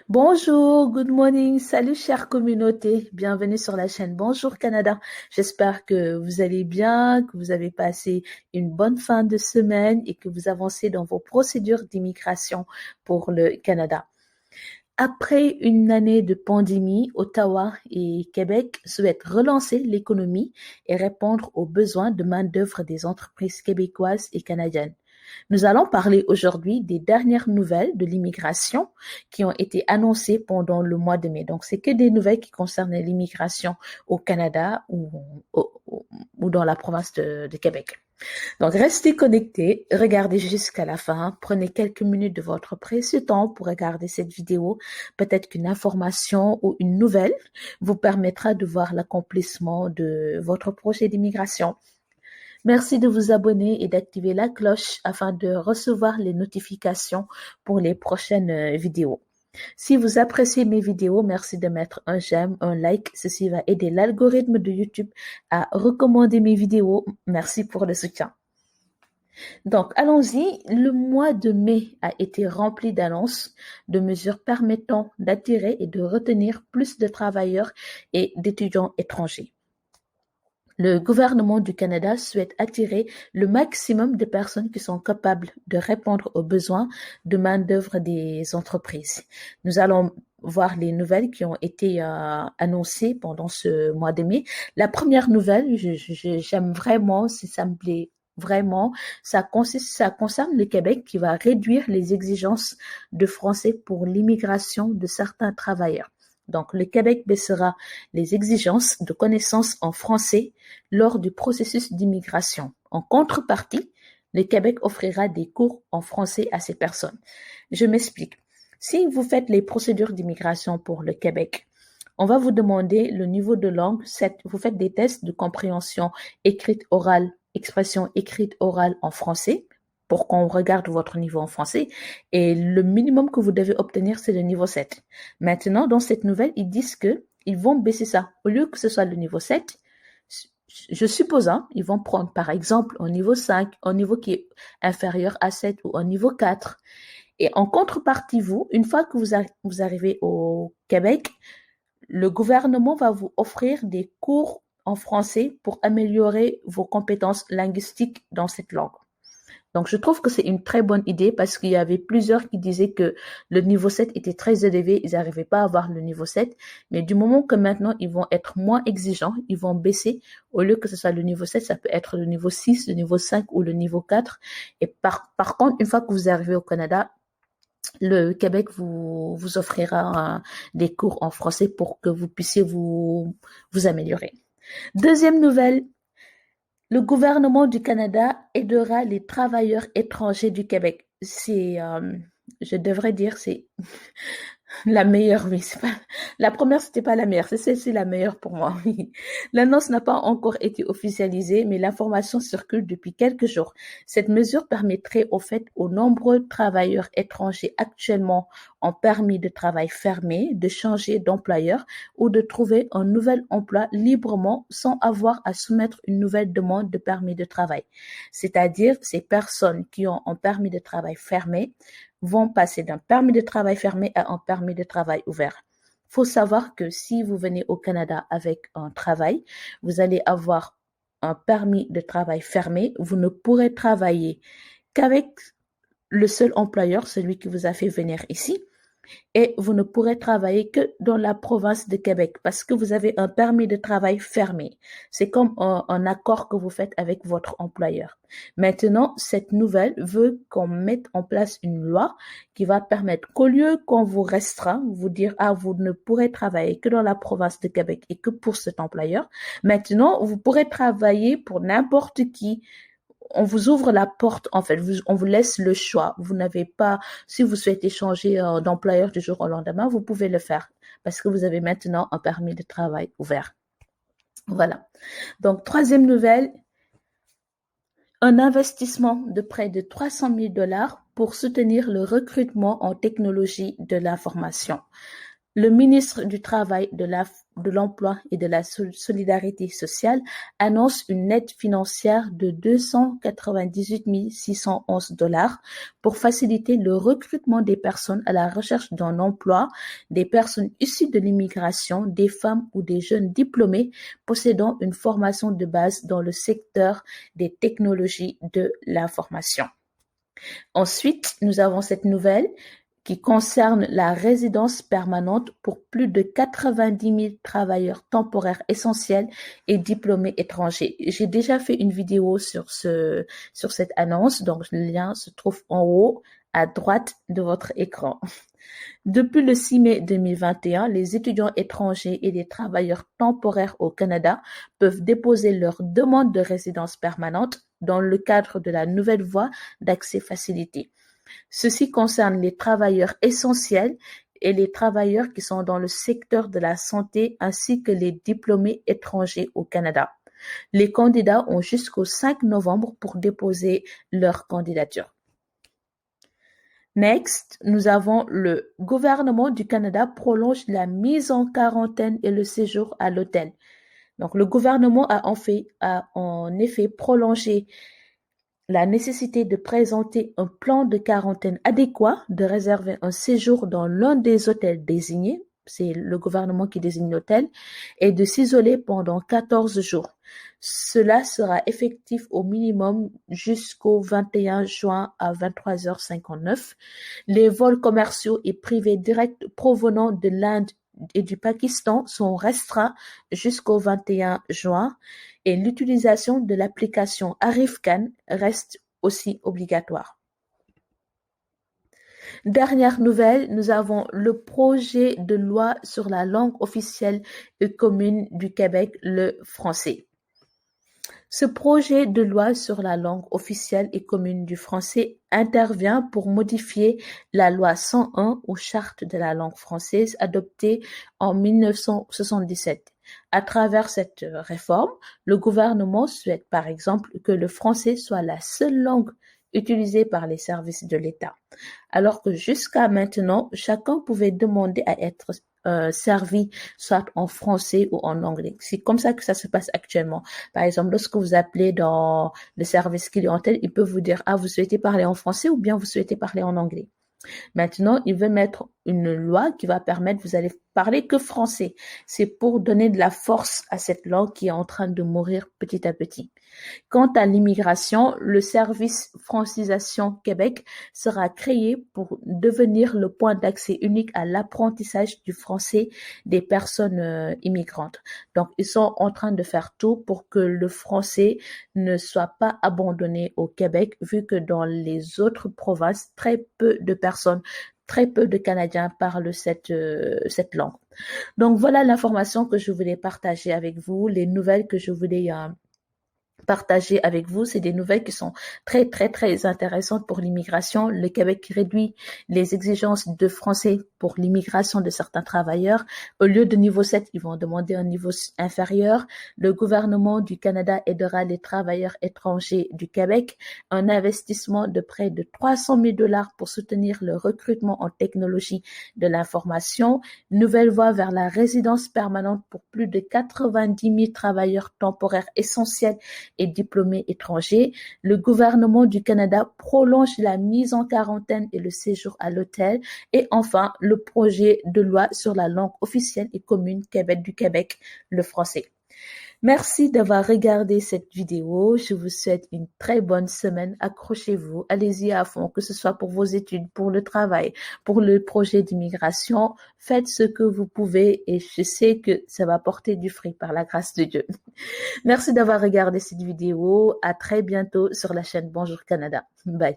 Bonjour, good morning, salut chère communauté, bienvenue sur la chaîne Bonjour Canada. J'espère que vous allez bien, que vous avez passé une bonne fin de semaine et que vous avancez dans vos procédures d'immigration pour le Canada. Après une année de pandémie, Ottawa et Québec souhaitent relancer l'économie et répondre aux besoins de main-d'œuvre des entreprises québécoises et canadiennes. Nous allons parler aujourd'hui des dernières nouvelles de l'immigration qui ont été annoncées pendant le mois de mai. Donc, c'est que des nouvelles qui concernent l'immigration au Canada ou dans la province de Québec. Donc, restez connectés, regardez jusqu'à la fin, prenez quelques minutes de votre précieux temps pour regarder cette vidéo. Peut-être qu'une information ou une nouvelle vous permettra de voir l'accomplissement de votre projet d'immigration. Merci de vous abonner et d'activer la cloche afin de recevoir les notifications pour les prochaines vidéos. Si vous appréciez mes vidéos, merci de mettre un j'aime, un like. Ceci va aider l'algorithme de YouTube à recommander mes vidéos. Merci pour le soutien. Donc, allons-y. Le mois de mai a été rempli d'annonces, de mesures permettant d'attirer et de retenir plus de travailleurs et d'étudiants étrangers. Le gouvernement du Canada souhaite attirer le maximum de personnes qui sont capables de répondre aux besoins de main-d'œuvre des entreprises. Nous allons voir les nouvelles qui ont été annoncées pendant ce mois de mai. La première nouvelle, j'aime vraiment, si ça me plaît vraiment, ça concerne le Québec qui va réduire les exigences de français pour l'immigration de certains travailleurs. Donc, le Québec baissera les exigences de connaissances en français lors du processus d'immigration. En contrepartie, le Québec offrira des cours en français à ces personnes. Je m'explique. Si vous faites les procédures d'immigration pour le Québec, on va vous demander le niveau de langue. Vous faites des tests de compréhension écrite orale, expression écrite orale en français pour qu'on regarde votre niveau en français. Et le minimum que vous devez obtenir, c'est le niveau 7. Maintenant, dans cette nouvelle, ils disent que ils vont baisser ça. Au lieu que ce soit le niveau 7, je suppose, ils vont prendre par exemple un niveau 5, un niveau qui est inférieur à 7 ou un niveau 4. Et en contrepartie, une fois que vous arrivez au Québec, le gouvernement va vous offrir des cours en français pour améliorer vos compétences linguistiques dans cette langue. Donc, je trouve que c'est une très bonne idée parce qu'il y avait plusieurs qui disaient que le niveau 7 était très élevé, ils n'arrivaient pas à avoir le niveau 7. Mais du moment que maintenant, ils vont être moins exigeants, ils vont baisser. Au lieu que ce soit le niveau 7, ça peut être le niveau 6, le niveau 5 ou le niveau 4. Et par contre, une fois que vous arrivez au Canada, le Québec vous offrira des cours en français pour que vous puissiez vous améliorer. Deuxième nouvelle, le gouvernement du Canada aidera les travailleurs étrangers du Québec. Je devrais dire, c'est la meilleure, oui. La première, c'était pas la meilleure. C'est celle-ci la meilleure pour moi, oui. L'annonce n'a pas encore été officialisée, mais l'information circule depuis quelques jours. Cette mesure permettrait au fait aux nombreux travailleurs étrangers actuellement en permis de travail fermé de changer d'employeur ou de trouver un nouvel emploi librement sans avoir à soumettre une nouvelle demande de permis de travail. C'est-à-dire, ces personnes qui ont un permis de travail fermé vont passer d'un permis de travail fermé à un permis de travail ouvert. Il faut savoir que si vous venez au Canada avec un travail, vous allez avoir un permis de travail fermé. Vous ne pourrez travailler qu'avec le seul employeur, celui qui vous a fait venir ici. Et vous ne pourrez travailler que dans la province de Québec parce que vous avez un permis de travail fermé. C'est comme un accord que vous faites avec votre employeur. Maintenant, cette nouvelle veut qu'on mette en place une loi qui va permettre qu'au lieu qu'on vous restreint, vous dire, vous ne pourrez travailler que dans la province de Québec et que pour cet employeur. Maintenant, vous pourrez travailler pour n'importe qui. On vous ouvre la porte, en fait, on vous laisse le choix. Vous n'avez pas, si vous souhaitez changer d'employeur du jour au lendemain, vous pouvez le faire parce que vous avez maintenant un permis de travail ouvert. Voilà. Donc, troisième nouvelle, un investissement de près de 300 000 $ pour soutenir le recrutement en technologie de l'information. Le ministre du Travail, de l'Emploi et de la Solidarité sociale annonce une aide financière de 298 611 $ pour faciliter le recrutement des personnes à la recherche d'un emploi, des personnes issues de l'immigration, des femmes ou des jeunes diplômés possédant une formation de base dans le secteur des technologies de l'information. Ensuite, nous avons cette nouvelle qui concerne la résidence permanente pour plus de 90 000 travailleurs temporaires essentiels et diplômés étrangers. J'ai déjà fait une vidéo sur cette annonce, donc le lien se trouve en haut à droite de votre écran. Depuis le 6 mai 2021, les étudiants étrangers et les travailleurs temporaires au Canada peuvent déposer leur demande de résidence permanente dans le cadre de la nouvelle voie d'accès facilité. Ceci concerne les travailleurs essentiels et les travailleurs qui sont dans le secteur de la santé ainsi que les diplômés étrangers au Canada. Les candidats ont jusqu'au 5 novembre pour déposer leur candidature. Next, nous avons le gouvernement du Canada prolonge la mise en quarantaine et le séjour à l'hôtel. Donc, le gouvernement a en effet prolongé la nécessité de présenter un plan de quarantaine adéquat, de réserver un séjour dans l'un des hôtels désignés, c'est le gouvernement qui désigne l'hôtel, et de s'isoler pendant 14 jours. Cela sera effectif au minimum jusqu'au 21 juin à 23h59. Les vols commerciaux et privés directs provenant de l'Inde et du Pakistan sont restreints jusqu'au 21 juin et l'utilisation de l'application ArriveCan reste aussi obligatoire. Dernière nouvelle, nous avons le projet de loi sur la langue officielle et commune du Québec, le français. Ce projet de loi sur la langue officielle et commune du français intervient pour modifier la loi 101 ou Charte de la langue française adoptée en 1977. À travers cette réforme, le gouvernement souhaite par exemple que le français soit la seule langue utilisée par les services de l'État, alors que jusqu'à maintenant, chacun pouvait demander à être servi soit en français ou en anglais. C'est comme ça que ça se passe actuellement. Par exemple, lorsque vous appelez dans le service clientèle, ils peuvent vous dire « Ah, vous souhaitez parler en français ou bien vous souhaitez parler en anglais ?» Maintenant, il veut mettre une loi qui va permettre, vous allez parler que français. C'est pour donner de la force à cette langue qui est en train de mourir petit à petit. Quant à l'immigration, le service Francisation Québec sera créé pour devenir le point d'accès unique à l'apprentissage du français des personnes immigrantes. Donc, ils sont en train de faire tout pour que le français ne soit pas abandonné au Québec, vu que dans les autres provinces, très peu de Canadiens parlent cette langue. Donc, voilà l'information que je voulais partager avec vous, les nouvelles que je voulais partager avec vous. C'est des nouvelles qui sont très, très, très intéressantes pour l'immigration. Le Québec réduit les exigences de français pour l'immigration de certains travailleurs. Au lieu de niveau 7, ils vont demander un niveau inférieur. Le gouvernement du Canada aidera les travailleurs étrangers du Québec. Un investissement de près de 300 000 $ pour soutenir le recrutement en technologie de l'information. Nouvelle voie vers la résidence permanente pour plus de 90 000 travailleurs temporaires essentiels et diplômés étrangers. Le gouvernement du Canada prolonge la mise en quarantaine et le séjour à l'hôtel. Et enfin, le projet de loi sur la langue officielle et commune du Québec, le français. Merci d'avoir regardé cette vidéo. Je vous souhaite une très bonne semaine. Accrochez-vous, allez-y à fond, que ce soit pour vos études, pour le travail, pour le projet d'immigration. Faites ce que vous pouvez et je sais que ça va porter du fruit par la grâce de Dieu. Merci d'avoir regardé cette vidéo. À très bientôt sur la chaîne Bonjour Canada. Bye.